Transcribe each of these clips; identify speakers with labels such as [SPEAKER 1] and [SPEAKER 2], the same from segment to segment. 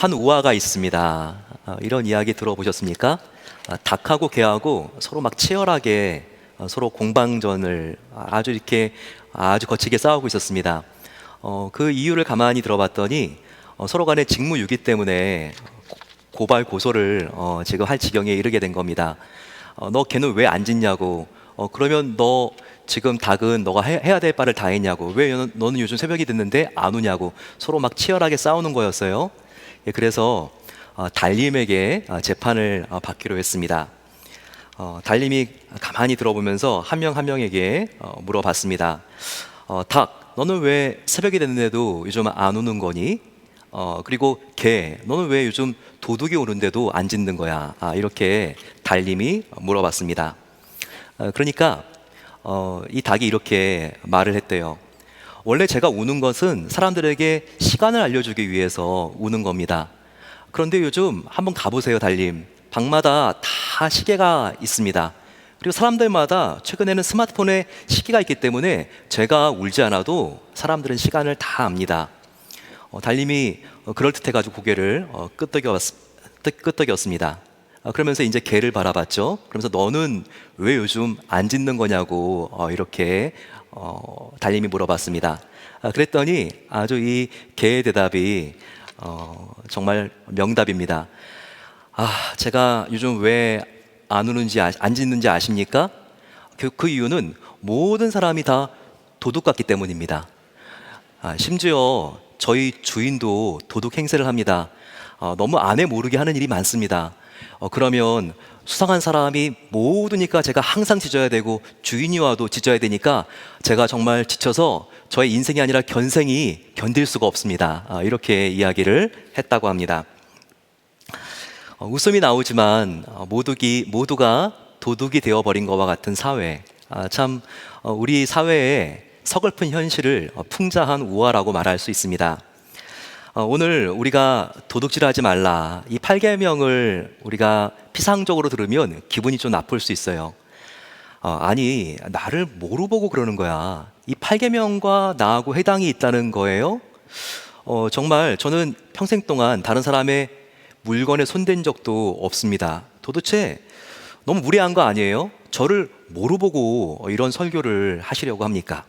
[SPEAKER 1] 한 우화가 있습니다. 이런 이야기 들어보셨습니까? 닭하고 개하고 서로 막 치열하게 서로 공방전을 아주 이렇게 아주 거칠게 싸우고 있었습니다. 그 이유를 가만히 들어봤더니 서로 간의 직무유기 때문에 고발 고소를 지금 할 지경에 이르게 된 겁니다. 너 걔는 왜 안 짖냐고. 그러면 너 지금 닭은 너가 해야 될 바를 다 했냐고. 왜 너는 요즘 새벽이 됐는데 안 오냐고. 서로 막 치열하게 싸우는 거였어요. 예, 그래서 달님에게 재판을 받기로 했습니다. 달님이 가만히 들어보면서 한 명 한 명에게 물어봤습니다. 닭, 너는 왜 새벽이 됐는데도 요즘 안 오는 거니? 그리고 개, 너는 왜 요즘 도둑이 오는데도 안 짖는 거야? 이렇게 달님이 물어봤습니다. 그러니까 이 닭이 이렇게 말을 했대요. 원래 제가 우는 것은 사람들에게 시간을 알려주기 위해서 우는 겁니다. 그런데 요즘 한번 가보세요, 달님. 방마다 다 시계가 있습니다. 그리고 사람들마다 최근에는 스마트폰에 시계가 있기 때문에 제가 울지 않아도 사람들은 시간을 다 압니다. 달님이 그럴듯해가지고 고개를 끄덕였습니다. 그러면서 이제 개를 바라봤죠. 그러면서 너는 왜 요즘 안 짖는 거냐고 이렇게 달님이 물어봤습니다. 그랬더니 아주 이 개의 대답이 정말 명답입니다. 제가 요즘 왜 안 우는지 안 짖는지 아십니까? 그 이유는 모든 사람이 다 도둑 같기 때문입니다. 심지어 저희 주인도 도둑 행세를 합니다. 너무 아내 모르게 하는 일이 많습니다. 그러면 수상한 사람이 모두니까 제가 항상 짖어야 되고 주인이 와도 짖어야 되니까 제가 정말 지쳐서 저의 인생이 아니라 견생이 견딜 수가 없습니다. 이렇게 이야기를 했다고 합니다. 웃음이 나오지만 모두가 도둑이 되어버린 것과 같은 사회. 참 우리 사회의 서글픈 현실을 풍자한 우화라고 말할 수 있습니다. 오늘 우리가 도둑질하지 말라, 이 8계명을 우리가 피상적으로 들으면 기분이 좀 나쁠 수 있어요. 아니, 나를 뭐로 보고 그러는 거야? 이 8계명과 나하고 해당이 있다는 거예요? 정말 저는 평생 동안 다른 사람의 물건에 손댄 적도 없습니다. 도대체 너무 무례한 거 아니에요? 저를 뭐로 보고 이런 설교를 하시려고 합니까?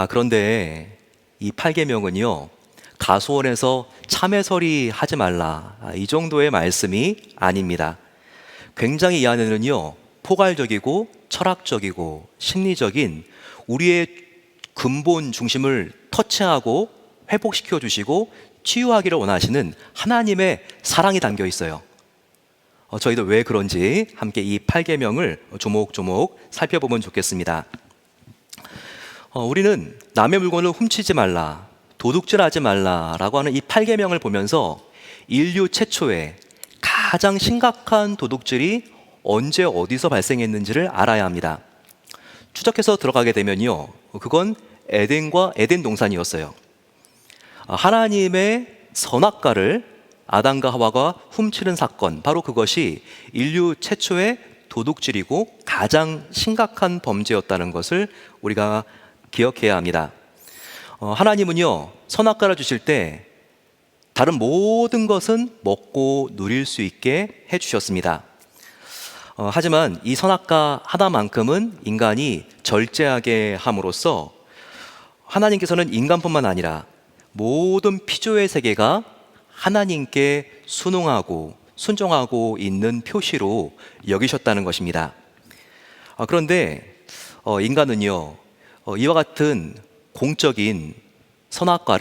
[SPEAKER 1] 그런데 이 8계명은요, 가수원에서 참외설이 하지 말라, 이 정도의 말씀이 아닙니다. 굉장히 이 안에는요, 포괄적이고 철학적이고 심리적인 우리의 근본 중심을 터치하고 회복시켜 주시고 치유하기를 원하시는 하나님의 사랑이 담겨 있어요. 저희도 왜 그런지 함께 이 8계명을 조목조목 살펴보면 좋겠습니다. 우리는 남의 물건을 훔치지 말라, 도둑질하지 말라라고 하는 이 8계명을 보면서 인류 최초의 가장 심각한 도둑질이 언제 어디서 발생했는지를 알아야 합니다. 추적해서 들어가게 되면요, 그건 에덴 동산이었어요. 하나님의 선악과를 아담과 하와가 훔치는 사건, 바로 그것이 인류 최초의 도둑질이고 가장 심각한 범죄였다는 것을 우리가 기억해야 합니다. 하나님은요, 선악과를 주실 때 다른 모든 것은 먹고 누릴 수 있게 해주셨습니다. 하지만 이 선악과 하나만큼은 인간이 절제하게 함으로써 하나님께서는 인간뿐만 아니라 모든 피조의 세계가 하나님께 순응하고 순종하고 있는 표시로 여기셨다는 것입니다. 그런데 인간은요, 이와 같은 공적인 선악과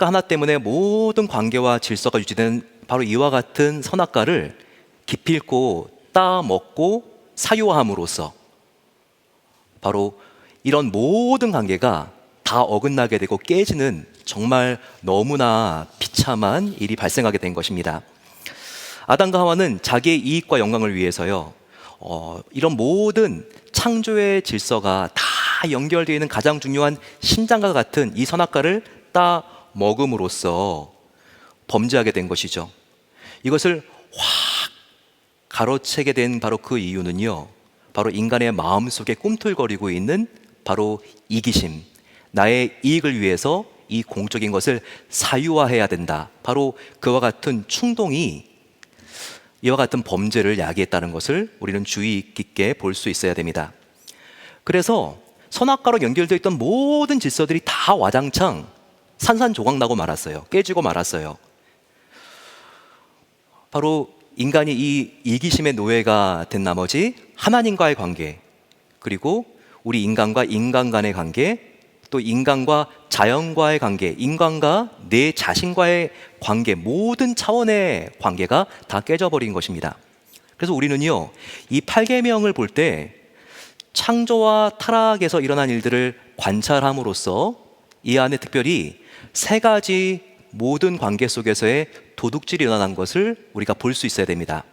[SPEAKER 1] 하나 때문에 모든 관계와 질서가 유지되는 바로 이와 같은 선악과를 기필코 따먹고 사유함으로써 바로 이런 모든 관계가 다 어긋나게 되고 깨지는 정말 너무나 비참한 일이 발생하게 된 것입니다. 아담과 하와는 자기의 이익과 영광을 위해서요, 이런 모든 창조의 질서가 다 연결되어 있는 가장 중요한 심장과 같은 이 선악과를 따 먹음으로써 범죄하게 된 것이죠. 이것을 확 가로채게 된 바로 그 이유는요, 바로 인간의 마음속에 꿈틀거리고 있는 바로 이기심, 나의 이익을 위해서 이 공적인 것을 사유화해야 된다. 바로 그와 같은 충동이 이와 같은 범죄를 야기했다는 것을 우리는 주의 깊게 볼 수 있어야 됩니다. 그래서 선악과로 연결되어 있던 모든 질서들이 다 와장창 산산조각 나고 말았어요. 깨지고 말았어요. 바로 인간이 이 이기심의 노예가 된 나머지 하나님과의 관계, 그리고 우리 인간과 인간 간의 관계, 또 인간과 자연과의 관계, 인간과 내 자신과의 관계, 모든 차원의 관계가 다 깨져버린 것입니다. 그래서 우리는요, 이 8계명을 볼 때 창조와 타락에서 일어난 일들을 관찰함으로써 이 안에 특별히 세 가지 모든 관계 속에서의 도둑질이 일어난 것을 우리가 볼 수 있어야 됩니다.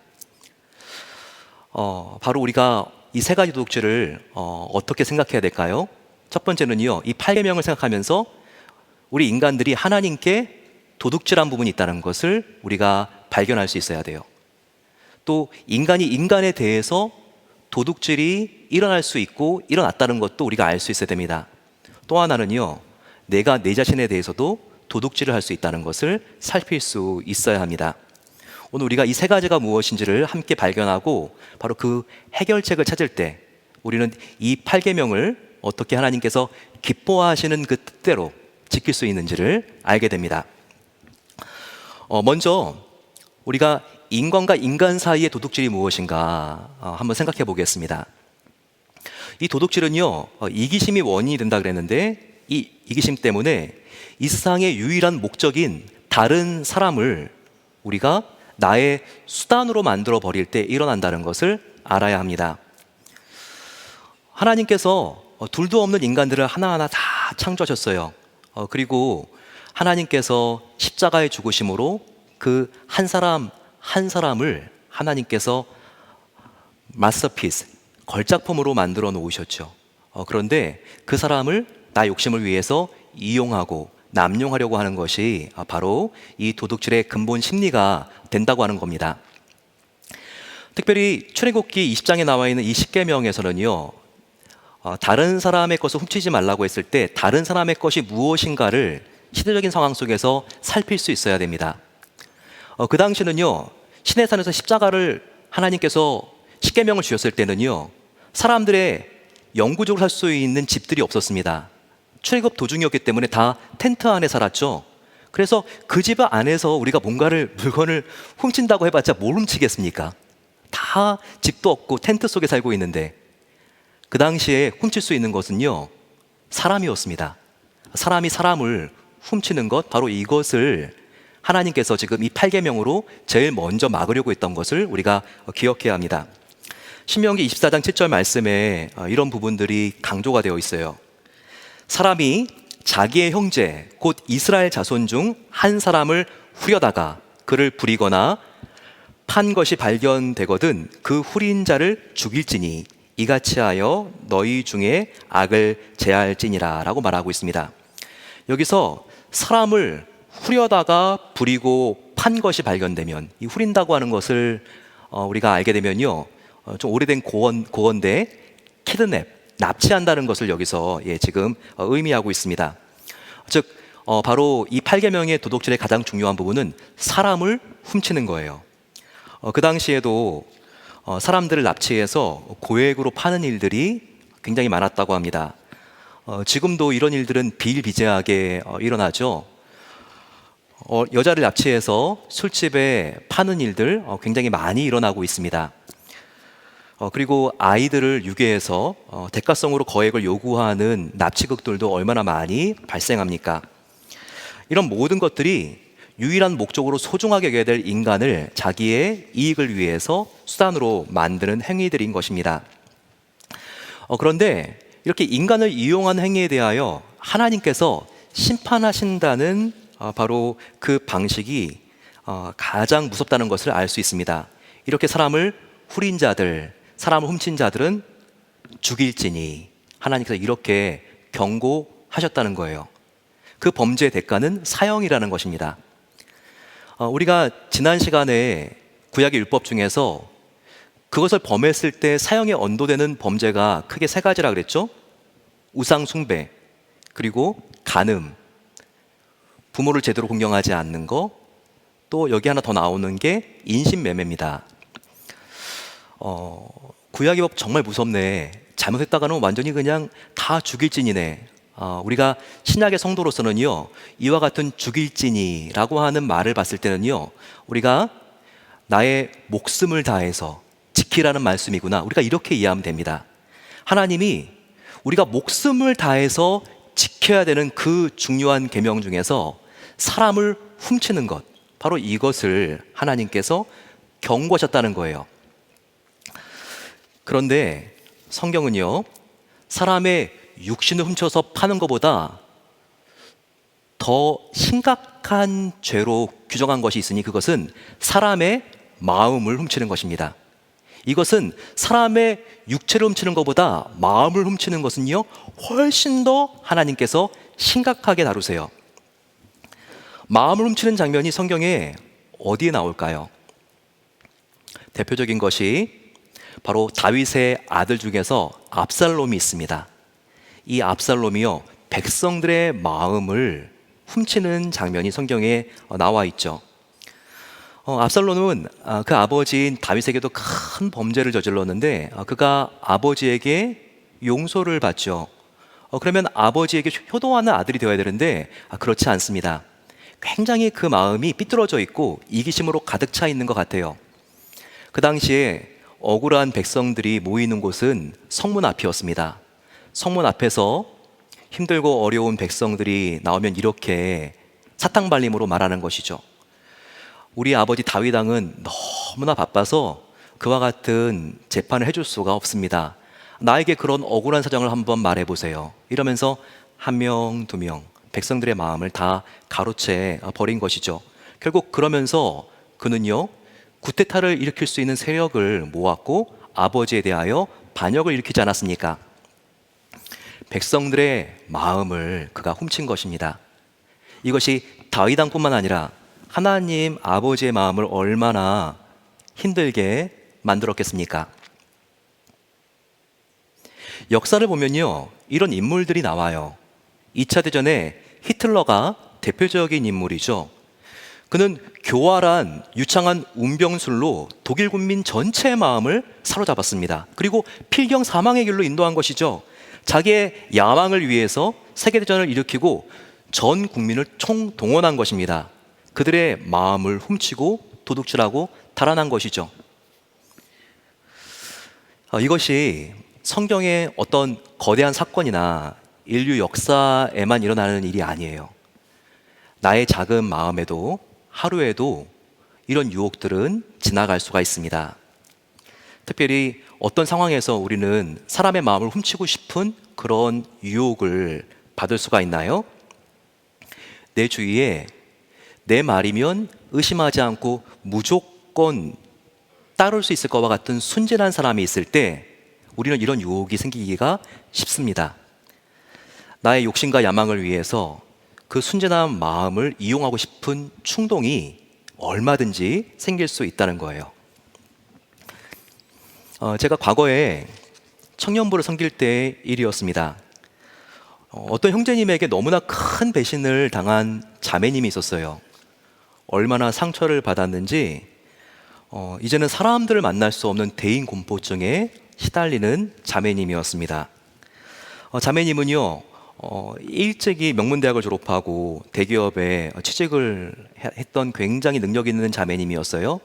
[SPEAKER 1] 바로 우리가 이 세 가지 도둑질을 어떻게 생각해야 될까요? 첫 번째는요, 이 8계명을 생각하면서 우리 인간들이 하나님께 도둑질한 부분이 있다는 것을 우리가 발견할 수 있어야 돼요. 또 인간이 인간에 대해서 도둑질이 일어날 수 있고 일어났다는 것도 우리가 알 수 있어야 됩니다. 또 하나는요, 내가 내 자신에 대해서도 도둑질을 할 수 있다는 것을 살필 수 있어야 합니다. 오늘 우리가 이 세 가지가 무엇인지를 함께 발견하고 바로 그 해결책을 찾을 때 우리는 이 8계명을 어떻게 하나님께서 기뻐하시는 그 뜻대로 지킬 수 있는지를 알게 됩니다. 먼저 우리가 인간과 인간 사이의 도둑질이 무엇인가 한번 생각해 보겠습니다. 이 도둑질은요, 이기심이 원인이 된다 그랬는데 이 이기심 때문에 이 세상의 유일한 목적인 다른 사람을 우리가 나의 수단으로 만들어 버릴 때 일어난다는 것을 알아야 합니다. 하나님께서 둘도 없는 인간들을 하나하나 다 창조하셨어요. 그리고 하나님께서 십자가의 죽으심으로 그 한 사람 한 사람을 하나님께서 마스터피스, 걸작품으로 만들어 놓으셨죠. 그런데 그 사람을 나 욕심을 위해서 이용하고 남용하려고 하는 것이 바로 이 도둑질의 근본 심리가 된다고 하는 겁니다. 특별히 출애굽기 20장에 나와 있는 이 10계명에서는요, 다른 사람의 것을 훔치지 말라고 했을 때 다른 사람의 것이 무엇인가를 시대적인 상황 속에서 살필 수 있어야 됩니다. 그 당시는요, 시내산에서 십자가를 하나님께서 10계명을 주셨을 때는요, 사람들의 영구적으로 살 수 있는 집들이 없었습니다. 출애굽 도중이었기 때문에 다 텐트 안에 살았죠. 그래서 그 집 안에서 우리가 물건을 훔친다고 해봤자 뭘 훔치겠습니까? 다 집도 없고 텐트 속에 살고 있는데 그 당시에 훔칠 수 있는 것은요, 사람이었습니다. 사람이 사람을 훔치는 것, 바로 이것을 하나님께서 지금 이 8계명으로 제일 먼저 막으려고 했던 것을 우리가 기억해야 합니다. 신명기 24장 7절 말씀에 이런 부분들이 강조가 되어 있어요. 사람이 자기의 형제 곧 이스라엘 자손 중 한 사람을 후려다가 그를 부리거나 판 것이 발견되거든 그 후린 자를 죽일지니 이같이 하여 너희 중에 악을 제할지니라 라고 말하고 있습니다. 여기서 사람을 후려다가 부리고 판 것이 발견되면, 이 후린다고 하는 것을 우리가 알게 되면요, 좀 오래된 고어인데 키드냅, 납치한다는 것을 여기서 지금 의미하고 있습니다. 즉 바로 이 8계명의 도둑질의 가장 중요한 부분은 사람을 훔치는 거예요. 그 당시에도 사람들을 납치해서 고액으로 파는 일들이 굉장히 많았다고 합니다. 지금도 이런 일들은 비일비재하게 일어나죠. 여자를 납치해서 술집에 파는 일들 굉장히 많이 일어나고 있습니다. 그리고 아이들을 유괴해서 대가성으로 거액을 요구하는 납치극들도 얼마나 많이 발생합니까? 이런 모든 것들이 유일한 목적으로 소중하게 여겨야 될 인간을 자기의 이익을 위해서 수단으로 만드는 행위들인 것입니다. 그런데 이렇게 인간을 이용한 행위에 대하여 하나님께서 심판하신다는 바로 그 방식이 가장 무섭다는 것을 알 수 있습니다. 이렇게 사람을 후린 자들, 사람을 훔친 자들은 죽일지니 하나님께서 이렇게 경고하셨다는 거예요. 그 범죄의 대가는 사형이라는 것입니다. 우리가 지난 시간에 구약의 율법 중에서 그것을 범했을 때 사형에 언도되는 범죄가 크게 세 가지라 그랬죠. 우상 숭배, 그리고 간음, 부모를 제대로 공경하지 않는 거, 또 여기 하나 더 나오는 게 인신매매입니다. 구약의 법 정말 무섭네. 잘못했다가는 완전히 그냥 다 죽일진이네. 우리가 신약의 성도로서는요, 이와 같은 죽일진이라고 하는 말을 봤을 때는요, 우리가 나의 목숨을 다해서 지키라는 말씀이구나, 우리가 이렇게 이해하면 됩니다. 하나님이 우리가 목숨을 다해서 지켜야 되는 그 중요한 계명 중에서 사람을 훔치는 것, 바로 이것을 하나님께서 경고하셨다는 거예요. 그런데 성경은요, 사람의 육신을 훔쳐서 파는 것보다 더 심각한 죄로 규정한 것이 있으니 그것은 사람의 마음을 훔치는 것입니다. 이것은 사람의 육체를 훔치는 것보다 마음을 훔치는 것은요, 훨씬 더 하나님께서 심각하게 다루세요. 마음을 훔치는 장면이 성경에 어디에 나올까요? 대표적인 것이 바로 다윗의 아들 중에서 압살롬이 있습니다. 이 압살롬이요, 백성들의 마음을 훔치는 장면이 성경에 나와 있죠. 압살롬은 그 아버지인 다윗에게도 큰 범죄를 저질렀는데 그가 아버지에게 용서를 받죠. 그러면 아버지에게 효도하는 아들이 되어야 되는데 그렇지 않습니다. 굉장히 그 마음이 삐뚤어져 있고 이기심으로 가득 차 있는 것 같아요. 그 당시에 억울한 백성들이 모이는 곳은 성문 앞이었습니다. 성문 앞에서 힘들고 어려운 백성들이 나오면 이렇게 사탕발림으로 말하는 것이죠. 우리 아버지 다윗 왕은 너무나 바빠서 그와 같은 재판을 해줄 수가 없습니다. 나에게 그런 억울한 사정을 한번 말해보세요. 이러면서 한 명, 두 명 백성들의 마음을 다 가로채 버린 것이죠. 결국 그러면서 그는요, 구테타를 일으킬 수 있는 세력을 모았고 아버지에 대하여 반역을 일으키지 않았습니까? 백성들의 마음을 그가 훔친 것입니다. 이것이 다윗 왕뿐만 아니라 하나님 아버지의 마음을 얼마나 힘들게 만들었겠습니까? 역사를 보면요, 이런 인물들이 나와요. 2차 대전에 히틀러가 대표적인 인물이죠. 그는 교활한 유창한 운병술로 독일 군민 전체의 마음을 사로잡았습니다. 그리고 필경 사망의 길로 인도한 것이죠. 자기의 야망을 위해서 세계대전을 일으키고 전 국민을 총동원한 것입니다. 그들의 마음을 훔치고 도둑질하고 달아난 것이죠. 이것이 성경의 어떤 거대한 사건이나 인류 역사에만 일어나는 일이 아니에요. 나의 작은 마음에도 하루에도 이런 유혹들은 지나갈 수가 있습니다. 특별히 어떤 상황에서 우리는 사람의 마음을 훔치고 싶은 그런 유혹을 받을 수가 있나요? 내 주위에 내 말이면 의심하지 않고 무조건 따를 수 있을 것과 같은 순진한 사람이 있을 때 우리는 이런 유혹이 생기기가 쉽습니다. 나의 욕심과 야망을 위해서 그 순진한 마음을 이용하고 싶은 충동이 얼마든지 생길 수 있다는 거예요. 제가 과거에 청년부를 섬길 때의 일이었습니다. 어떤 형제님에게 너무나 큰 배신을 당한 자매님이 있었어요. 얼마나 상처를 받았는지 이제는 사람들을 만날 수 없는 대인 공포증에 시달리는 자매님이었습니다. 자매님은요, 일찍이 명문대학을 졸업하고 대기업에 취직을 했던 굉장히 능력 있는 자매님이었어요.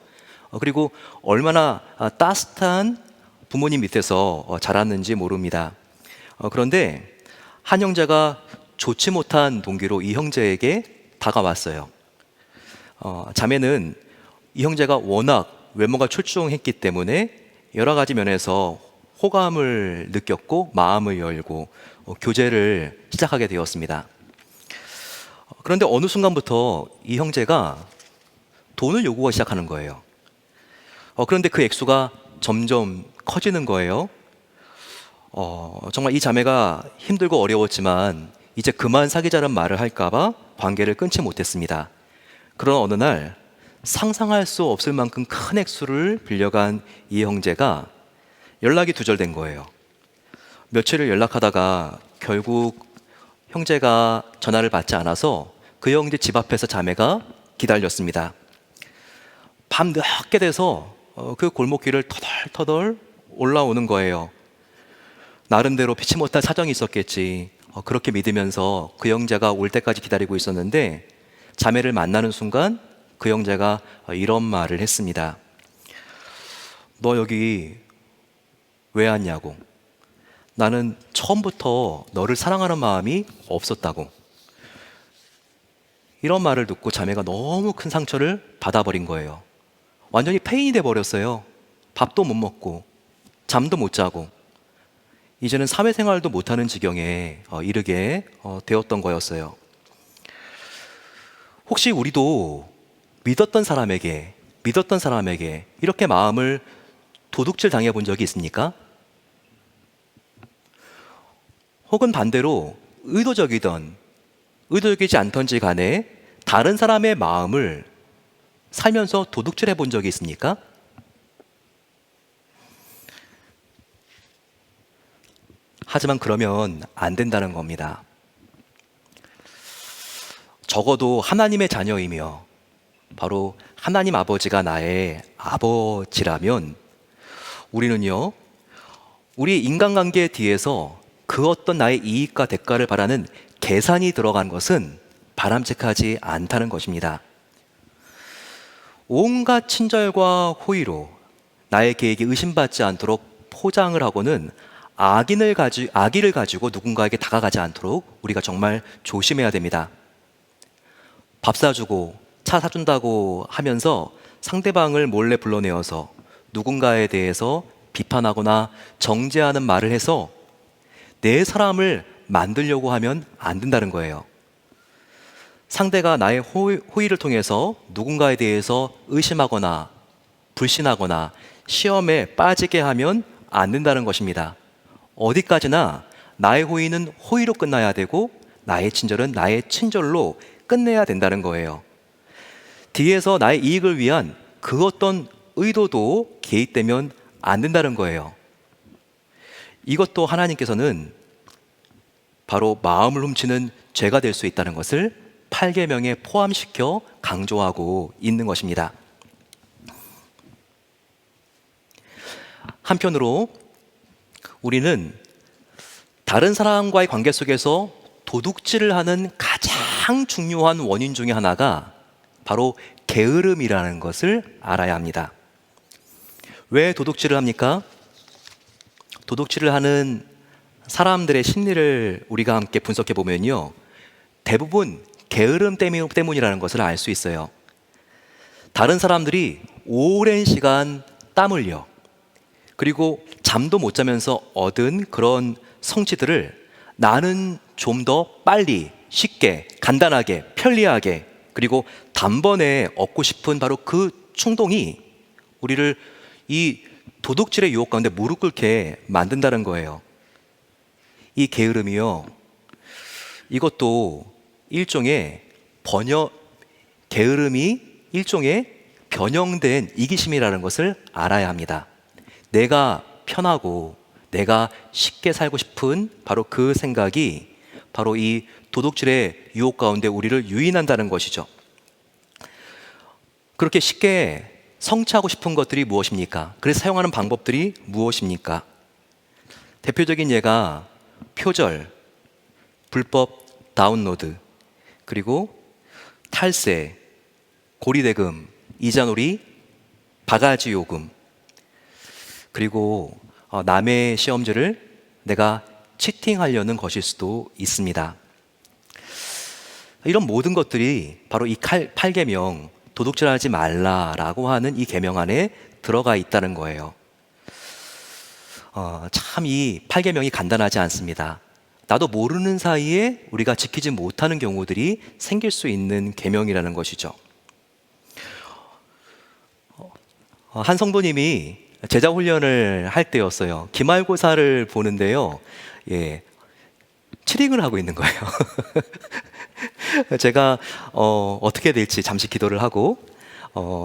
[SPEAKER 1] 그리고 얼마나 따뜻한 부모님 밑에서 자랐는지 모릅니다. 그런데 한 형제가 좋지 못한 동기로 이 형제에게 다가왔어요. 자매는 이 형제가 워낙 외모가 출중했기 때문에 여러 가지 면에서 호감을 느꼈고 마음을 열고 교제를 시작하게 되었습니다. 그런데 어느 순간부터 이 형제가 돈을 요구하기 시작하는 거예요. 그런데 그 액수가 점점 커지는 거예요. 정말 이 자매가 힘들고 어려웠지만 이제 그만 사귀자는 말을 할까봐 관계를 끊지 못했습니다. 그러나 어느 날 상상할 수 없을 만큼 큰 액수를 빌려간 이 형제가 연락이 두절된 거예요. 며칠을 연락하다가 결국 형제가 전화를 받지 않아서 그 형제 집 앞에서 자매가 기다렸습니다. 밤 늦게 돼서 그 골목길을 터덜터덜 올라오는 거예요. 나름대로 피치 못할 사정이 있었겠지. 그렇게 믿으면서 그 형제가 올 때까지 기다리고 있었는데, 자매를 만나는 순간 그 형제가 이런 말을 했습니다. 너 여기 왜 왔냐고. 나는 처음부터 너를 사랑하는 마음이 없었다고. 이런 말을 듣고 자매가 너무 큰 상처를 받아버린 거예요. 완전히 폐인이 돼버렸어요. 밥도 못 먹고 잠도 못 자고 이제는 사회생활도 못하는 지경에 이르게 되었던 거였어요. 혹시 우리도 믿었던 사람에게 이렇게 마음을 도둑질 당해 본 적이 있습니까? 혹은 반대로 의도적이든 의도적이지 않던지 간에 다른 사람의 마음을 살면서 도둑질해 본 적이 있습니까? 하지만 그러면 안 된다는 겁니다. 적어도 하나님의 자녀이며 바로 하나님 아버지가 나의 아버지라면 우리는요, 우리 인간관계 뒤에서 그 어떤 나의 이익과 대가를 바라는 계산이 들어간 것은 바람직하지 않다는 것입니다. 온갖 친절과 호의로 나의 계획이 의심받지 않도록 포장을 하고는 악의를 가지고 누군가에게 다가가지 않도록 우리가 정말 조심해야 됩니다. 밥 사주고 차 사준다고 하면서 상대방을 몰래 불러내어서 누군가에 대해서 비판하거나 정죄하는 말을 해서 내 사람을 만들려고 하면 안 된다는 거예요. 상대가 나의 호의를 통해서 누군가에 대해서 의심하거나 불신하거나 시험에 빠지게 하면 안 된다는 것입니다. 어디까지나 나의 호의는 호의로 끝나야 되고 나의 친절은 나의 친절로 끝내야 된다는 거예요. 뒤에서 나의 이익을 위한 그 어떤 의도도 개입되면 안 된다는 거예요. 이것도 하나님께서는 바로 마음을 훔치는 죄가 될 수 있다는 것을 8계명에 포함시켜 강조하고 있는 것입니다. 한편으로 우리는 다른 사람과의 관계 속에서 도둑질을 하는 가장 중요한 원인 중에 하나가 바로 게으름이라는 것을 알아야 합니다. 왜 도둑질을 합니까? 도둑질을 하는 사람들의 심리를 우리가 함께 분석해 보면요, 대부분 게으름 때문이라는 것을 알 수 있어요. 다른 사람들이 오랜 시간 땀 흘려 그리고 잠도 못 자면서 얻은 그런 성취들을 나는 좀 더 빨리, 쉽게, 간단하게, 편리하게 그리고 단번에 얻고 싶은 바로 그 충동이 우리를 이 도둑질의 유혹 가운데 무릎 꿇게 만든다는 거예요. 이 게으름이요, 이것도 게으름이 일종의 변형된 이기심이라는 것을 알아야 합니다. 내가 편하고 내가 쉽게 살고 싶은 바로 그 생각이 바로 이 도둑질의 유혹 가운데 우리를 유인한다는 것이죠. 그렇게 쉽게 성취하고 싶은 것들이 무엇입니까? 그래서 사용하는 방법들이 무엇입니까? 대표적인 예가 표절, 불법 다운로드, 그리고 탈세, 고리대금, 이자놀이, 바가지 요금, 그리고 남의 시험지를 내가 치팅하려는 것일 수도 있습니다. 이런 모든 것들이 바로 이 8계명, 도둑질하지 말라라고 하는 이 계명 안에 들어가 있다는 거예요. 참 이 8계명이 간단하지 않습니다. 나도 모르는 사이에 우리가 지키지 못하는 경우들이 생길 수 있는 계명이라는 것이죠. 한 성도님이 제자 훈련을 할 때였어요. 기말고사를 보는데요, 치링을 하고 있는 거예요. 제가 어떻게 될지 잠시 기도를 하고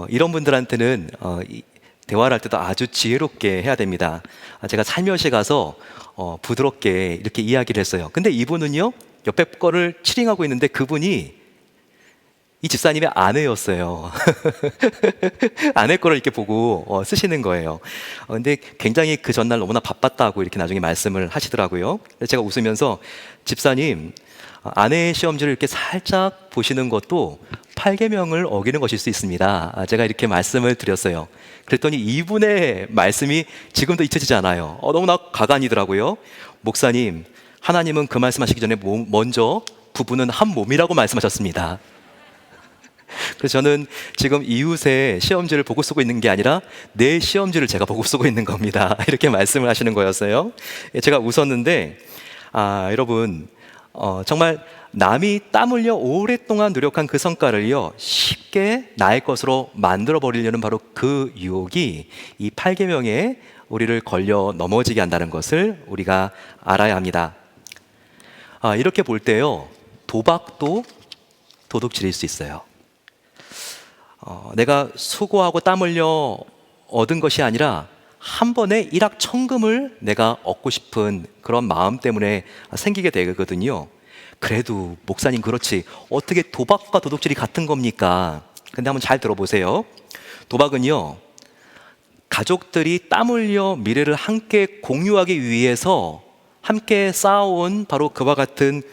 [SPEAKER 1] 이런 분들한테는 대화를 할 때도 아주 지혜롭게 해야 됩니다. 제가 살며시 가서 부드럽게 이렇게 이야기를 했어요. 근데 이분은요, 옆에 거를 치링하고 있는데 그분이 이 집사님의 아내였어요. 아내 거를 이렇게 보고 쓰시는 거예요. 근데 굉장히 그 전날 너무나 바빴다고 이렇게 나중에 말씀을 하시더라고요. 그래서 제가 웃으면서 집사님, 아내의 시험지를 이렇게 살짝 보시는 것도 8계명을 어기는 것일 수 있습니다. 제가 이렇게 말씀을 드렸어요. 그랬더니 이분의 말씀이 지금도 잊혀지지 않아요. 너무나 가관이더라고요. 목사님, 하나님은 그 말씀하시기 전에 먼저 부부는 한 몸이라고 말씀하셨습니다. 그래서 저는 지금 이웃의 시험지를 보고 쓰고 있는 게 아니라 내 시험지를 제가 보고 쓰고 있는 겁니다. 이렇게 말씀을 하시는 거였어요. 제가 웃었는데, 여러분, 정말 남이 땀 흘려 오랫동안 노력한 그 성과를요, 쉽게 나의 것으로 만들어 버리려는 바로 그 유혹이 이 8계명에 우리를 걸려 넘어지게 한다는 것을 우리가 알아야 합니다. 이렇게 볼 때요, 도박도 도둑질일 수 있어요. 내가 수고하고 땀 흘려 얻은 것이 아니라 한 번에 일확천금을 내가 얻고 싶은 그런 마음 때문에 생기게 되거든요. 그래도 목사님, 그렇지, 어떻게 도박과 도둑질이 같은 겁니까? 근데 한번 잘 들어보세요. 도박은요, 가족들이 땀 흘려 미래를 함께 공유하기 위해서 함께 쌓아온 바로 그와 같은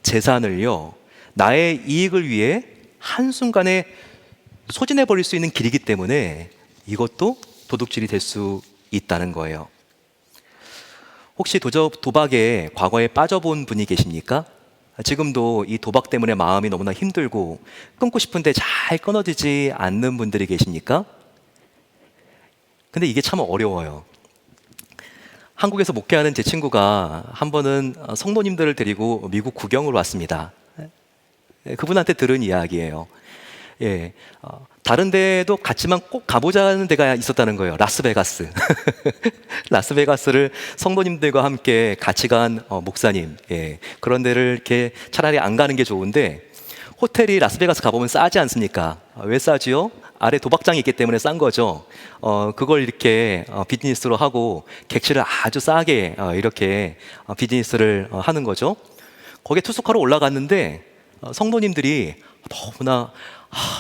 [SPEAKER 1] 재산을요, 나의 이익을 위해 한순간에 소진해 버릴 수 있는 길이기 때문에 이것도 도둑질이 될 수 있다는 거예요. 혹시 도박에 과거에 빠져본 분이 계십니까? 지금도 이 도박 때문에 마음이 너무나 힘들고 끊고 싶은데 잘 끊어지지 않는 분들이 계십니까? 근데 이게 참 어려워요. 한국에서 목회하는 제 친구가 한 번은 성도님들을 데리고 미국 구경을 왔습니다. 그분한테 들은 이야기예요. 다른 데도 갔지만 꼭 가보자는 데가 있었다는 거예요. 라스베가스. 라스베가스를 성도님들과 함께 같이 간 목사님. 그런 데를 이렇게 차라리 안 가는 게 좋은데, 호텔이 라스베가스 가보면 싸지 않습니까? 왜 싸지요? 아래 도박장이 있기 때문에 싼 거죠. 그걸 이렇게 비즈니스로 하고 객실을 아주 싸게 이렇게 비즈니스를 하는 거죠. 거기에 투숙하러 올라갔는데 성도님들이 너무나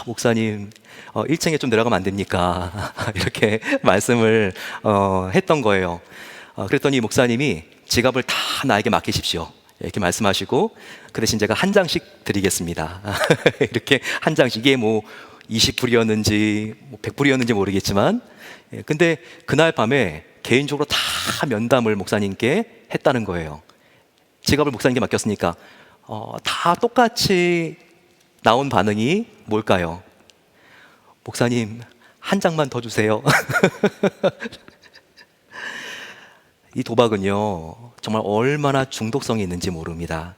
[SPEAKER 1] 목사님, 1층에 좀 내려가면 안 됩니까? 이렇게 말씀을 했던 거예요. 그랬더니 목사님이 지갑을 다 나에게 맡기십시오, 이렇게 말씀하시고, 그 대신 제가 한 장씩 드리겠습니다. 이렇게 한 장씩, 이게 뭐 20불이었는지 100불이었는지 모르겠지만, 근데 그날 밤에 개인적으로 다 면담을 목사님께 했다는 거예요. 지갑을 목사님께 맡겼으니까 다 똑같이 나온 반응이 뭘까요? 목사님, 한 장만 더 주세요. 이 도박은요, 정말 얼마나 중독성이 있는지 모릅니다.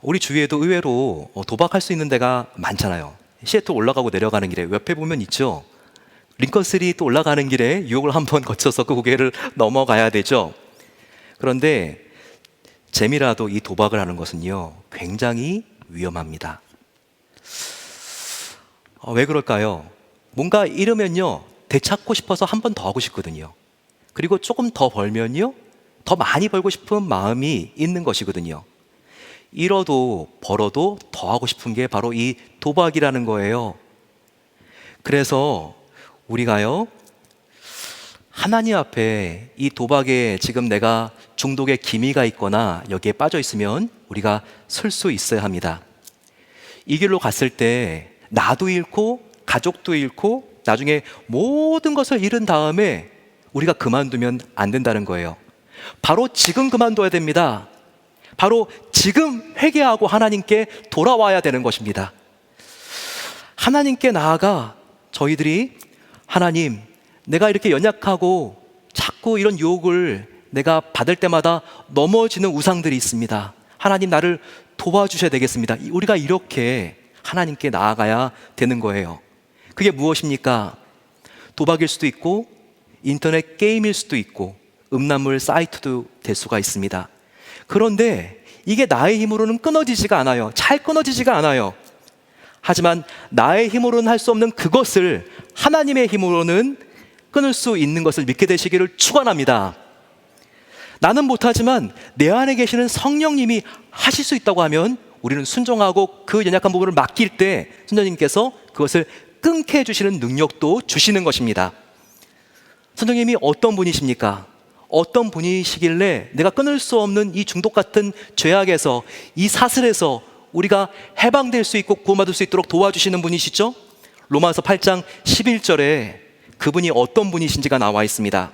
[SPEAKER 1] 우리 주위에도 의외로 도박할 수 있는 데가 많잖아요. 시애틀 올라가고 내려가는 길에 옆에 보면 있죠. 링컨스트리트 또 올라가는 길에 유혹을 한번 거쳐서 그 고개를 넘어가야 되죠. 그런데 재미라도 이 도박을 하는 것은요, 굉장히 위험합니다. 왜 그럴까요? 뭔가 잃으면요, 되찾고 싶어서 한 번 더 하고 싶거든요. 그리고 조금 더 벌면요, 더 많이 벌고 싶은 마음이 있는 것이거든요. 잃어도 벌어도 더 하고 싶은 게 바로 이 도박이라는 거예요. 그래서 우리가요, 하나님 앞에 이 도박에 지금 내가 중독의 기미가 있거나 여기에 빠져 있으면 우리가 설 수 있어야 합니다. 이 길로 갔을 때 나도 잃고 가족도 잃고 나중에 모든 것을 잃은 다음에 우리가 그만두면 안 된다는 거예요. 바로 지금 그만둬야 됩니다. 바로 지금 회개하고 하나님께 돌아와야 되는 것입니다. 하나님께 나아가 저희들이, 하나님, 내가 이렇게 연약하고 자꾸 이런 유혹을 내가 받을 때마다 넘어지는 우상들이 있습니다. 하나님, 나를 도와주셔야 되겠습니다. 우리가 이렇게 하나님께 나아가야 되는 거예요. 그게 무엇입니까? 도박일 수도 있고 인터넷 게임일 수도 있고 음란물 사이트도 될 수가 있습니다. 그런데 이게 나의 힘으로는 끊어지지가 않아요. 잘 끊어지지가 않아요. 하지만 나의 힘으로는 할 수 없는 그것을 하나님의 힘으로는 끊을 수 있는 것을 믿게 되시기를 축원합니다. 나는 못하지만 내 안에 계시는 성령님이 하실 수 있다고 하면 우리는 순종하고 그 연약한 부분을 맡길 때 성령님께서 그것을 끊게 해주시는 능력도 주시는 것입니다. 성령님이 어떤 분이십니까? 어떤 분이시길래 내가 끊을 수 없는 이 중독 같은 죄악에서, 이 사슬에서 우리가 해방될 수 있고 구원받을 수 있도록 도와주시는 분이시죠? 로마서 8장 11절에 그분이 어떤 분이신지가 나와 있습니다.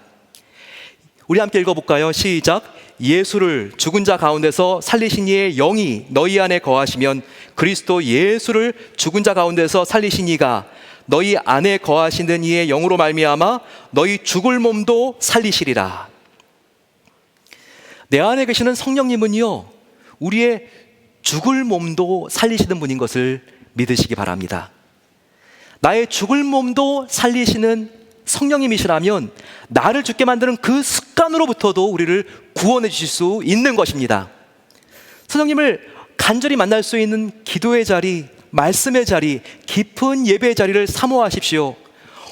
[SPEAKER 1] 우리 함께 읽어볼까요? 시작. 예수를 죽은 자 가운데서 살리신 이의 영이 너희 안에 거하시면 그리스도 예수를 죽은 자 가운데서 살리신 이가 너희 안에 거하시는 이의 영으로 말미암아 너희 죽을 몸도 살리시리라. 내 안에 계시는 성령님은요, 우리의 죽을 몸도 살리시는 분인 것을 믿으시기 바랍니다. 나의 죽을 몸도 살리시는 성령님이시라면 나를 죽게 만드는 그 습관으로부터도 우리를 구원해 주실 수 있는 것입니다. 성령님을 간절히 만날 수 있는 기도의 자리, 말씀의 자리, 깊은 예배의 자리를 사모하십시오.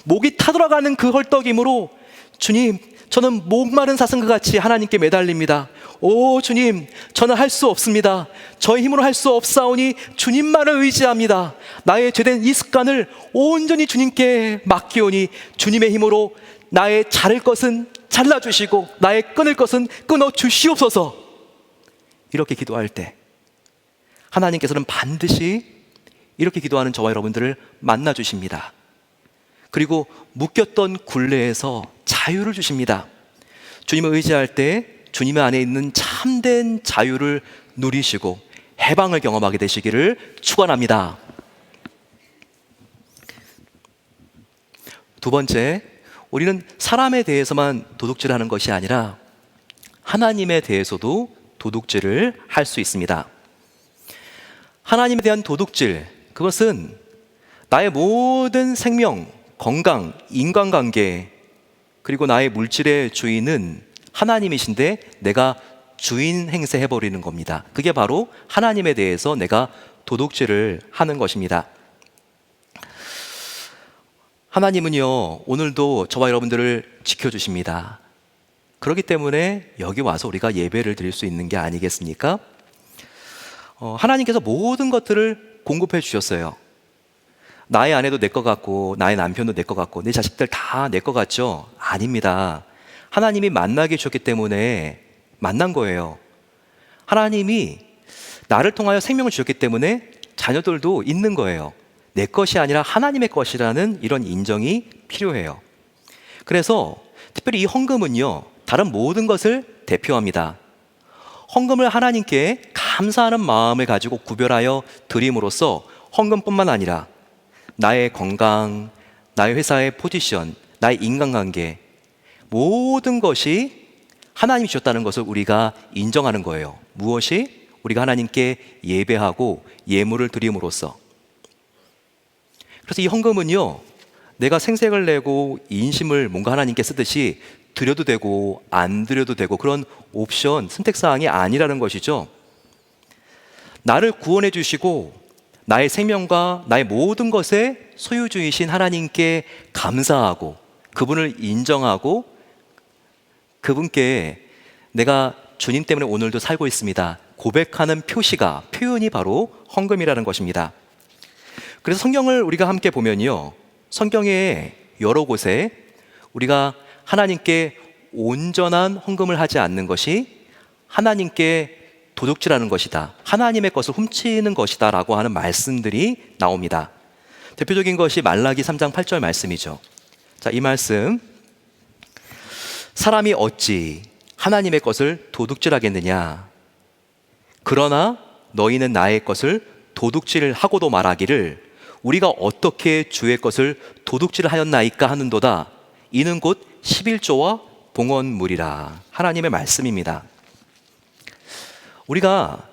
[SPEAKER 1] 목이 타들어가는 그 헐떡임으로 주님, 저는 목마른 사슴과 같이 하나님께 매달립니다. 오 주님, 저는 할 수 없습니다. 저의 힘으로 할 수 없사오니 주님만을 의지합니다. 나의 죄된 이 습관을 온전히 주님께 맡기오니 주님의 힘으로 나의 자를 것은 잘라주시고 나의 끊을 것은 끊어주시옵소서. 이렇게 기도할 때 하나님께서는 반드시 이렇게 기도하는 저와 여러분들을 만나주십니다. 그리고 묶였던 굴레에서 자유를 주십니다. 주님을 의지할 때 주님 안에 있는 참된 자유를 누리시고 해방을 경험하게 되시기를 축원합니다. 두 번째, 우리는 사람에 대해서만 도둑질하는 것이 아니라 하나님에 대해서도 도둑질을 할 수 있습니다. 하나님에 대한 도둑질, 그것은 나의 모든 생명, 건강, 인간관계, 그리고 나의 물질의 주인은 하나님이신데 내가 주인 행세해버리는 겁니다. 그게 바로 하나님에 대해서 내가 도둑질을 하는 것입니다. 하나님은요, 오늘도 저와 여러분들을 지켜주십니다. 그렇기 때문에 여기 와서 우리가 예배를 드릴 수 있는 게 아니겠습니까? 하나님께서 모든 것들을 공급해 주셨어요. 나의 아내도 내 것 같고 나의 남편도 내 것 같고 내 자식들 다 내 것 같죠? 아닙니다. 하나님이 만나게 해주셨기 때문에 만난 거예요. 하나님이 나를 통하여 생명을 주셨기 때문에 자녀들도 있는 거예요. 내 것이 아니라 하나님의 것이라는 이런 인정이 필요해요. 그래서 특별히 이 헌금은요, 다른 모든 것을 대표합니다. 헌금을 하나님께 감사하는 마음을 가지고 구별하여 드림으로써 헌금뿐만 아니라 나의 건강, 나의 회사의 포지션, 나의 인간관계, 모든 것이 하나님이 주셨다는 것을 우리가 인정하는 거예요. 무엇이? 우리가 하나님께 예배하고 예물을 드림으로써. 그래서 이 헌금은요, 내가 생색을 내고 인심을 뭔가 하나님께 쓰듯이 드려도 되고 안 드려도 되고 그런 옵션, 선택사항이 아니라는 것이죠. 나를 구원해 주시고 나의 생명과 나의 모든 것의 소유주이신 하나님께 감사하고 그분을 인정하고 그분께 내가 주님 때문에 오늘도 살고 있습니다 고백하는 표현이 바로 헌금이라는 것입니다. 그래서 성경을 우리가 함께 보면요, 성경의 여러 곳에 우리가 하나님께 온전한 헌금을 하지 않는 것이 하나님께 도둑질하는 것이다, 하나님의 것을 훔치는 것이다 라고 하는 말씀들이 나옵니다. 대표적인 것이 말라기 3장 8절 말씀이죠. 자, 이 말씀, 사람이 어찌 하나님의 것을 도둑질하겠느냐, 그러나 너희는 나의 것을 도둑질하고도 말하기를 우리가 어떻게 주의 것을 도둑질하였나이까 하는도다. 이는 곧 11조와 봉헌물이라. 하나님의 말씀입니다. 우리가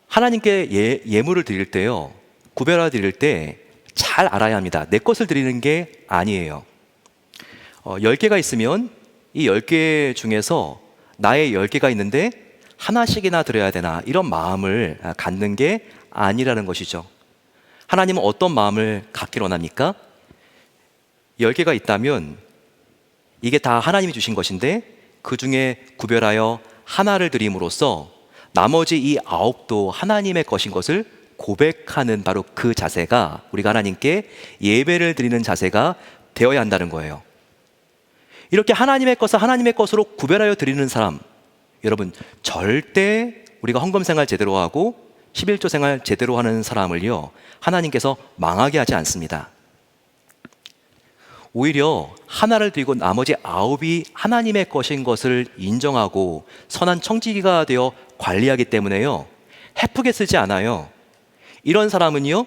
[SPEAKER 1] 하나님께 예물을 드릴 때요, 구별하여 드릴 때 잘 알아야 합니다. 내 것을 드리는 게 아니에요. 10개가 있으면 이 10개 중에서 나의 10개가 있는데 하나씩이나 드려야 되나, 이런 마음을 갖는 게 아니라는 것이죠. 하나님은 어떤 마음을 갖기를 원합니까? 10개가 있다면 이게 다 하나님이 주신 것인데 그 중에 구별하여 하나를 드림으로써 나머지 이 9도 하나님의 것인 것을 고백하는 바로 그 자세가 우리가 하나님께 예배를 드리는 자세가 되어야 한다는 거예요. 이렇게 하나님의 것을 하나님의 것으로 구별하여 드리는 사람, 여러분 절대 우리가 헌금 생활 제대로 하고 11조 생활 제대로 하는 사람을요, 하나님께서 망하게 하지 않습니다. 오히려 하나를 드리고 나머지 9이 하나님의 것인 것을 인정하고 선한 청지기가 되어 관리하기 때문에요, 헤프게 쓰지 않아요. 이런 사람은요,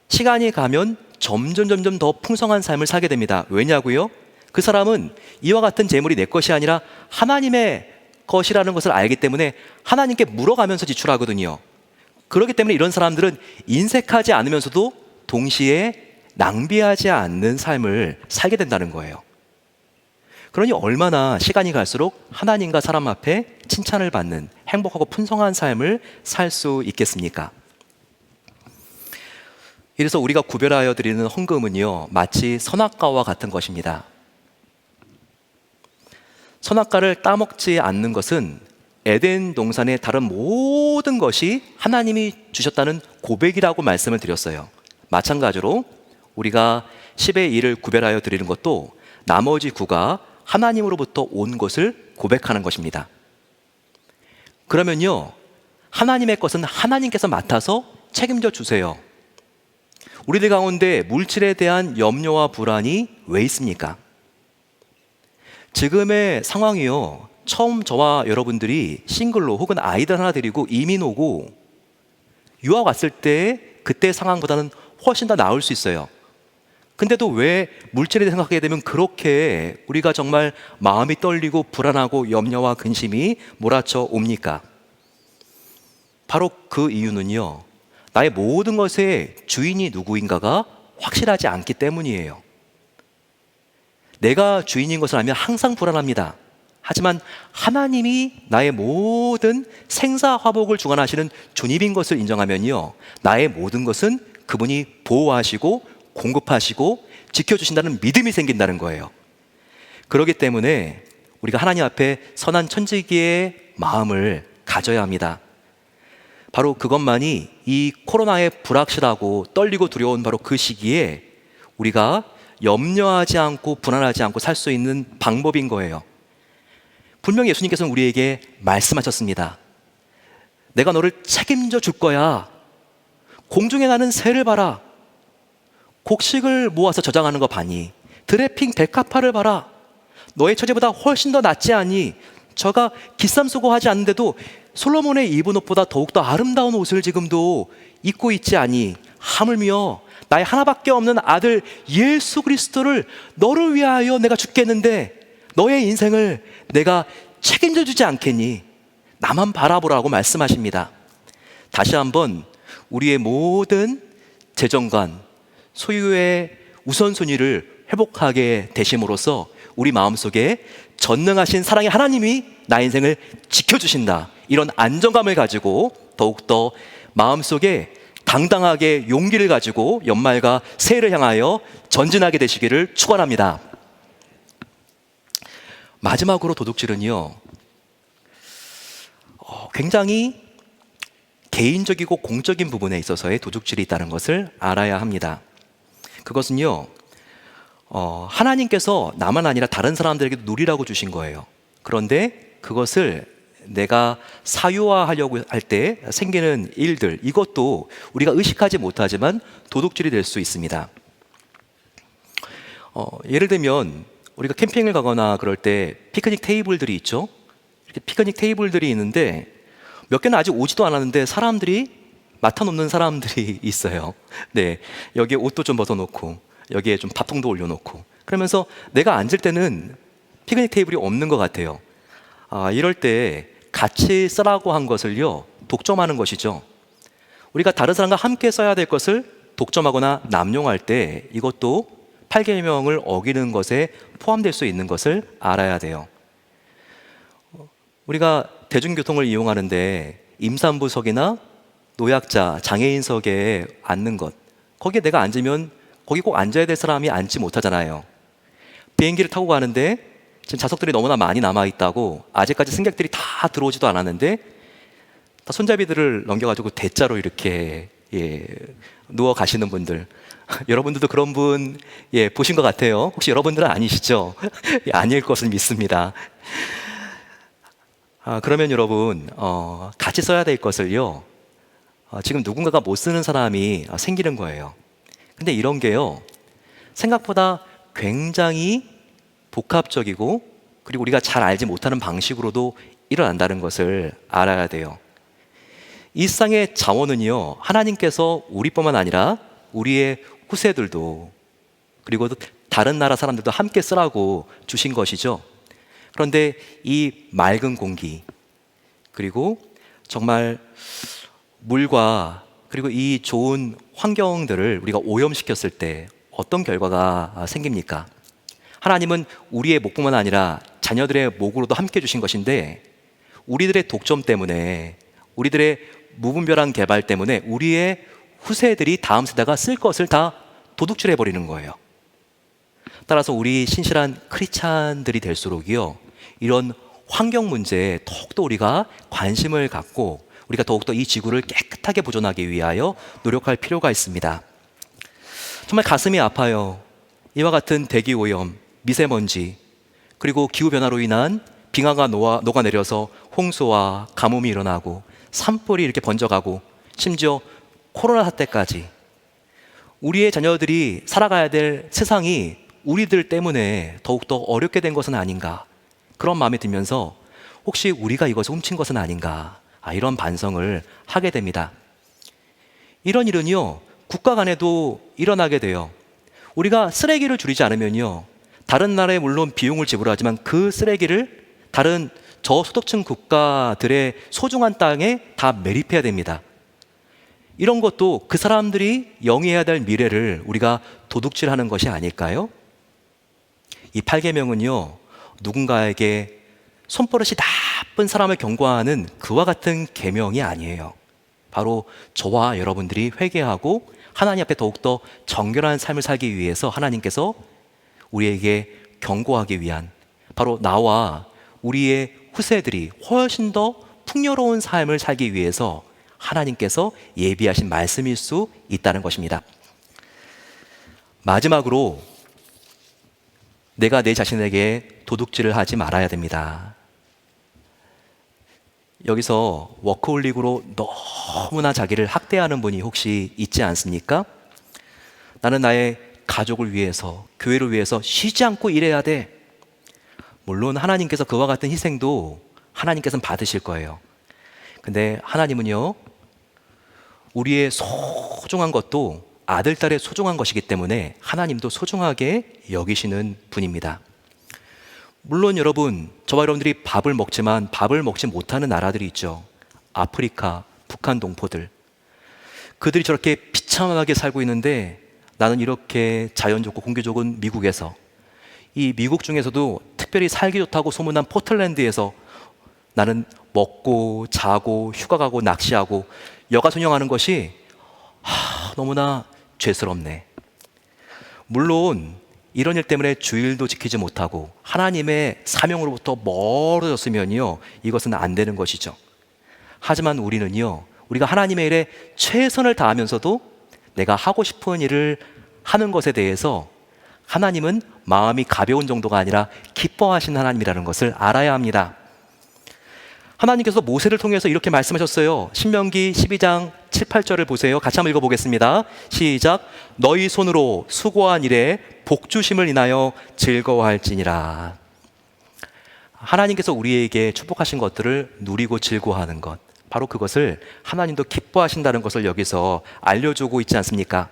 [SPEAKER 1] 시간이 가면 점점 더 풍성한 삶을 살게 됩니다. 왜냐고요? 그 사람은 이와 같은 재물이 내 것이 아니라 하나님의 것이라는 것을 알기 때문에 하나님께 물어가면서 지출하거든요. 그렇기 때문에 이런 사람들은 인색하지 않으면서도 동시에 낭비하지 않는 삶을 살게 된다는 거예요. 그러니 얼마나 시간이 갈수록 하나님과 사람 앞에 칭찬을 받는 행복하고 풍성한 삶을 살 수 있겠습니까? 이래서 우리가 구별하여 드리는 헌금은요, 마치 선악과와 같은 것입니다. 선악과를 따먹지 않는 것은 에덴 동산의 다른 모든 것이 하나님이 주셨다는 고백이라고 말씀을 드렸어요. 마찬가지로 우리가 10의 1을 구별하여 드리는 것도 나머지 9가 하나님으로부터 온 것을 고백하는 것입니다. 그러면요, 하나님의 것은 하나님께서 맡아서 책임져 주세요. 우리들 가운데 물질에 대한 염려와 불안이 왜 있습니까? 지금의 상황이요, 처음 저와 여러분들이 싱글로 혹은 아이들 하나 데리고 이민 오고 유학 왔을 때 그때 상황보다는 훨씬 더 나을 수 있어요. 근데도 왜 물질에 대해 생각하게 되면 그렇게 우리가 정말 마음이 떨리고 불안하고 염려와 근심이 몰아쳐 옵니까? 바로 그 이유는요, 나의 모든 것의 주인이 누구인가가 확실하지 않기 때문이에요. 내가 주인인 것을 알면 항상 불안합니다. 하지만 하나님이 나의 모든 생사화복을 주관하시는 주님인 것을 인정하면요, 나의 모든 것은 그분이 보호하시고 공급하시고 지켜주신다는 믿음이 생긴다는 거예요. 그렇기 때문에 우리가 하나님 앞에 선한 천지기의 마음을 가져야 합니다. 바로 그것만이 이 코로나의 불확실하고 떨리고 두려운 바로 그 시기에 우리가 염려하지 않고 불안하지 않고 살 수 있는 방법인 거예요. 분명히 예수님께서는 우리에게 말씀하셨습니다. 내가 너를 책임져 줄 거야. 공중에 나는 새를 봐라. 곡식을 모아서 저장하는 거 봐니? 드레핑 백합화를 봐라. 너의 처제보다 훨씬 더 낫지 않니? 저가 기쌈 쓰고 하지 않는데도 솔로몬의 입은 옷보다 더욱더 아름다운 옷을 지금도 입고 있지 않니? 하물며 나의 하나밖에 없는 아들 예수 그리스도를 너를 위하여 내가 죽겠는데 너의 인생을 내가 책임져 주지 않겠니? 나만 바라보라고 말씀하십니다. 다시 한번 우리의 모든 재정관, 소유의 우선순위를 회복하게 되심으로써 우리 마음속에 전능하신 사랑의 하나님이 나의 인생을 지켜주신다, 이런 안정감을 가지고 더욱더 마음속에 당당하게 용기를 가지고 연말과 새해를 향하여 전진하게 되시기를 축원합니다. 마지막으로 도둑질은요, 굉장히 개인적이고 공적인 부분에 있어서의 도둑질이 있다는 것을 알아야 합니다. 그것은요, 하나님께서 나만 아니라 다른 사람들에게도 누리라고 주신 거예요. 그런데 그것을 내가 사유화하려고 할 때 생기는 일들, 이것도 우리가 의식하지 못하지만 도둑질이 될 수 있습니다. 예를 들면 우리가 캠핑을 가거나 그럴 때 피크닉 테이블들이 있죠. 이렇게 피크닉 테이블들이 있는데 몇 개는 아직 오지도 않았는데 사람들이 맡아놓는 사람들이 있어요. 네, 여기에 옷도 좀 벗어놓고 여기에 좀 밥통도 올려놓고, 그러면서 내가 앉을 때는 피크닉 테이블이 없는 것 같아요. 이럴 때 같이 쓰라고 한 것을요, 독점하는 것이죠. 우리가 다른 사람과 함께 써야 될 것을 독점하거나 남용할 때 이것도 8계명을 어기는 것에 포함될 수 있는 것을 알아야 돼요. 우리가 대중교통을 이용하는데 임산부석이나 노약자, 장애인석에 앉는 것, 거기에 내가 앉으면 거기 꼭 앉아야 될 사람이 앉지 못하잖아요. 비행기를 타고 가는데 지금 좌석들이 너무나 많이 남아있다고, 아직까지 승객들이 다 들어오지도 않았는데 다 손잡이들을 넘겨가지고 대자로 이렇게 누워 가시는 분들 여러분들도 그런 분 보신 것 같아요. 혹시 여러분들은 아니시죠? 아닐 것을 믿습니다. 그러면 여러분 같이 써야 될 것을요 지금 누군가가 못 쓰는 사람이 생기는 거예요. 근데 이런 게요 생각보다 굉장히 복합적이고 그리고 우리가 잘 알지 못하는 방식으로도 일어난다는 것을 알아야 돼요. 이 세상의 자원은요 하나님께서 우리뿐만 아니라 우리의 후세들도 그리고 다른 나라 사람들도 함께 쓰라고 주신 것이죠. 그런데 이 맑은 공기 그리고 정말 물과 그리고 이 좋은 환경들을 우리가 오염시켰을 때 어떤 결과가 생깁니까? 하나님은 우리의 목뿐만 아니라 자녀들의 목으로도 함께 주신 것인데 우리들의 독점 때문에 우리들의 무분별한 개발 때문에 우리의 후세들이 다음 세대가 쓸 것을 다 도둑질해 버리는 거예요. 따라서 우리 신실한 크리스찬들이 될수록이요 이런 환경 문제에 더욱더 우리가 관심을 갖고 우리가 더욱더 이 지구를 깨끗하게 보존하기 위하여 노력할 필요가 있습니다. 정말 가슴이 아파요. 이와 같은 대기 오염, 미세먼지 그리고 기후변화로 인한 빙하가 녹아내려서 홍수와 가뭄이 일어나고 산불이 이렇게 번져가고 심지어 코로나 사태까지 우리의 자녀들이 살아가야 될 세상이 우리들 때문에 더욱더 어렵게 된 것은 아닌가 그런 마음이 들면서 혹시 우리가 이것을 훔친 것은 아닌가 이런 반성을 하게 됩니다. 이런 일은요 국가 간에도 일어나게 돼요. 우리가 쓰레기를 줄이지 않으면요 다른 나라에 물론 비용을 지불하지만 그 쓰레기를 다른 저소득층 국가들의 소중한 땅에 다 매립해야 됩니다. 이런 것도 그 사람들이 영위해야 될 미래를 우리가 도둑질하는 것이 아닐까요? 이 8계명은요 누군가에게 손버릇이 나쁜 사람을 경고하는 그와 같은 계명이 아니에요. 바로 저와 여러분들이 회개하고 하나님 앞에 더욱더 정결한 삶을 살기 위해서 하나님께서 우리에게 경고하기 위한 바로 나와 우리의 후세들이 훨씬 더 풍요로운 삶을 살기 위해서 하나님께서 예비하신 말씀일 수 있다는 것입니다. 마지막으로 내가 내 자신에게 도둑질을 하지 말아야 됩니다. 여기서 워크홀릭으로 너무나 자기를 학대하는 분이 혹시 있지 않습니까? 나는 나의 가족을 위해서, 교회를 위해서 쉬지 않고 일해야 돼. 물론 하나님께서 그와 같은 희생도 하나님께서는 받으실 거예요. 근데 하나님은요, 우리의 소중한 것도 아들, 딸의 소중한 것이기 때문에 하나님도 소중하게 여기시는 분입니다. 물론 여러분, 저와 여러분들이 밥을 먹지만 밥을 먹지 못하는 나라들이 있죠. 아프리카, 북한 동포들. 그들이 저렇게 비참하게 살고 있는데 나는 이렇게 자연 좋고 공기 좋은 미국에서, 이 미국 중에서도 특별히 살기 좋다고 소문난 포틀랜드에서 나는 먹고 자고 휴가 가고 낚시하고 여가순영하는 것이 너무나 죄스럽네. 물론 이런 일 때문에 주일도 지키지 못하고 하나님의 사명으로부터 멀어졌으면요, 이것은 안 되는 것이죠. 하지만 우리는요, 우리가 하나님의 일에 최선을 다하면서도 내가 하고 싶은 일을 하는 것에 대해서 하나님은 마음이 가벼운 정도가 아니라 기뻐하시는 하나님이라는 것을 알아야 합니다. 하나님께서 모세를 통해서 이렇게 말씀하셨어요. 신명기 12장 7, 8절을 보세요. 같이 한번 읽어보겠습니다. 시작. 너희 손으로 수고한 일에 복주심을 인하여 즐거워할지니라. 하나님께서 우리에게 축복하신 것들을 누리고 즐거워하는 것, 바로 그것을 하나님도 기뻐하신다는 것을 여기서 알려주고 있지 않습니까?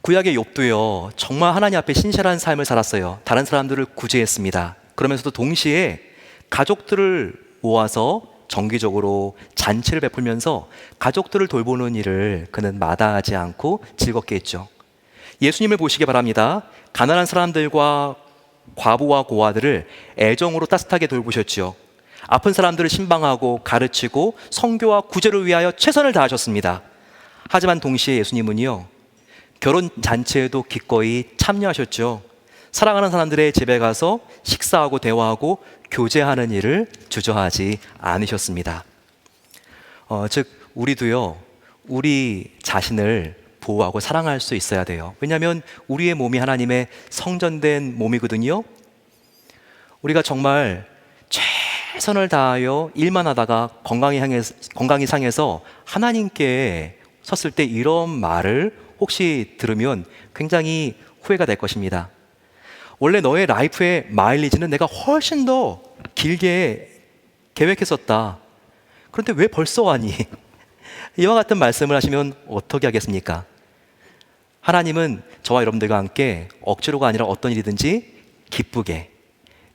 [SPEAKER 1] 구약의 욥도요, 정말 하나님 앞에 신실한 삶을 살았어요. 다른 사람들을 구제했습니다. 그러면서도 동시에 가족들을 모아서 정기적으로 잔치를 베풀면서 가족들을 돌보는 일을 그는 마다하지 않고 즐겁게 했죠. 예수님을 보시기 바랍니다. 가난한 사람들과 과부와 고아들을 애정으로 따뜻하게 돌보셨죠. 아픈 사람들을 신방하고 가르치고 선교와 구제를 위하여 최선을 다하셨습니다. 하지만 동시에 예수님은요, 결혼 잔치에도 기꺼이 참여하셨죠. 사랑하는 사람들의 집에 가서 식사하고 대화하고 교제하는 일을 주저하지 않으셨습니다. 즉 우리도요, 우리 자신을 보호하고 사랑할 수 있어야 돼요. 왜냐하면 우리의 몸이 하나님의 성전된 몸이거든요. 우리가 정말 최선을 다하여 일만 하다가 건강이 상해서 하나님께 섰을 때 이런 말을 혹시 들으면 굉장히 후회가 될 것입니다. 원래 너의 라이프의 마일리지는 내가 훨씬 더 길게 계획했었다. 그런데 왜 벌써 왔니? 이와 같은 말씀을 하시면 어떻게 하겠습니까? 하나님은 저와 여러분들과 함께 억지로가 아니라 어떤 일이든지 기쁘게,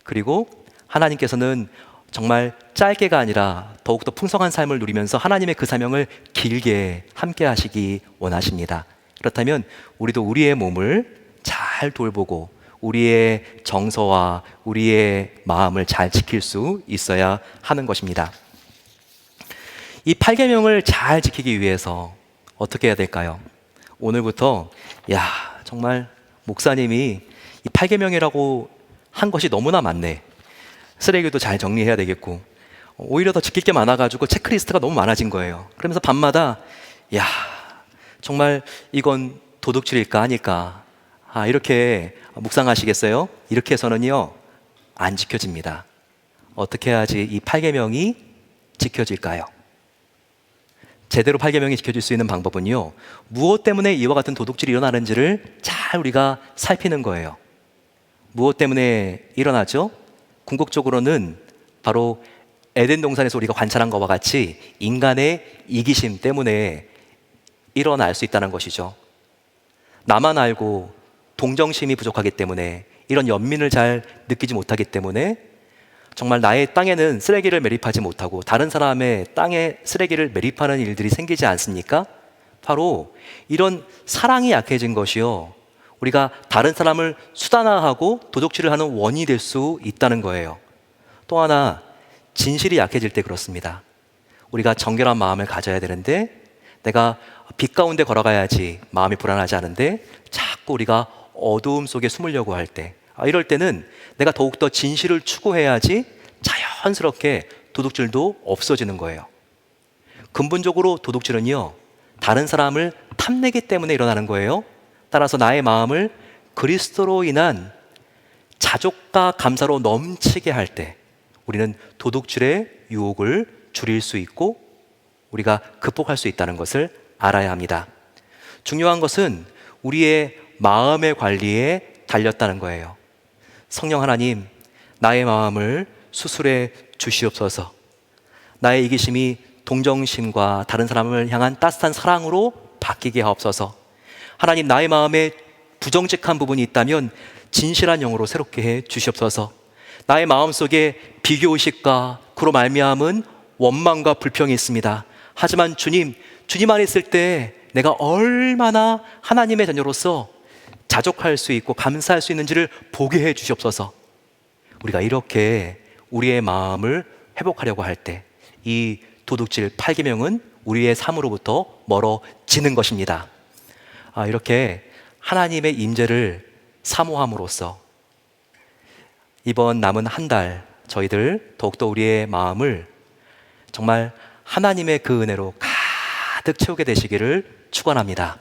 [SPEAKER 1] 그리고 하나님께서는 정말 짧게가 아니라 더욱더 풍성한 삶을 누리면서 하나님의 그 사명을 길게 함께 하시기 원하십니다. 그렇다면 우리도 우리의 몸을 잘 돌보고 우리의 정서와 우리의 마음을 잘 지킬 수 있어야 하는 것입니다. 이 8계명을 잘 지키기 위해서 어떻게 해야 될까요? 오늘부터 정말 목사님이 이 8계명이라고 한 것이 너무나 많네. 쓰레기도 잘 정리해야 되겠고, 오히려 더 지킬 게 많아가지고 체크리스트가 너무 많아진 거예요. 그러면서 밤마다 정말 이건 도둑질일까 아닐까, 이렇게 묵상하시겠어요? 이렇게 해서는요 안 지켜집니다. 어떻게 해야지 이 8계명이 지켜질까요? 제대로 8계명이 지켜질 수 있는 방법은요, 무엇 때문에 이와 같은 도둑질이 일어나는지를 잘 우리가 살피는 거예요. 무엇 때문에 일어나죠? 궁극적으로는 바로 에덴 동산에서 우리가 관찰한 것과 같이 인간의 이기심 때문에 일어날 수 있다는 것이죠. 나만 알고 동정심이 부족하기 때문에, 이런 연민을 잘 느끼지 못하기 때문에 정말 나의 땅에는 쓰레기를 매립하지 못하고 다른 사람의 땅에 쓰레기를 매립하는 일들이 생기지 않습니까? 바로 이런 사랑이 약해진 것이요, 우리가 다른 사람을 수단화하고 도둑질을 하는 원인이 될 수 있다는 거예요. 또 하나, 진실이 약해질 때 그렇습니다. 우리가 정결한 마음을 가져야 되는데, 내가 빛 가운데 걸어가야지 마음이 불안하지 않은데 자꾸 우리가 어두움 속에 숨으려고 할 때, 이럴 때는 내가 더욱더 진실을 추구해야지 자연스럽게 도둑질도 없어지는 거예요. 근본적으로 도둑질은요, 다른 사람을 탐내기 때문에 일어나는 거예요. 따라서 나의 마음을 그리스도로 인한 자족과 감사로 넘치게 할 때 우리는 도둑질의 유혹을 줄일 수 있고 우리가 극복할 수 있다는 것을 알아야 합니다. 중요한 것은 우리의 마음의 관리에 달렸다는 거예요. 성령 하나님, 나의 마음을 수술해 주시옵소서. 나의 이기심이 동정심과 다른 사람을 향한 따뜻한 사랑으로 바뀌게 하옵소서. 하나님, 나의 마음에 부정직한 부분이 있다면 진실한 영으로 새롭게 해 주시옵소서. 나의 마음속에 비교의식과 그로 말미암은 원망과 불평이 있습니다. 하지만 주님 안에 있을 때 내가 얼마나 하나님의 자녀로서 자족할 수 있고 감사할 수 있는지를 보게 해 주시옵소서. 우리가 이렇게 우리의 마음을 회복하려고 할 때 이 도둑질 8계명은 우리의 삶으로부터 멀어지는 것입니다. 이렇게 하나님의 임재를 사모함으로써 이번 남은 한 달 저희들 더욱더 우리의 마음을 정말 하나님의 그 은혜로 가득 채우게 되시기를 축원합니다.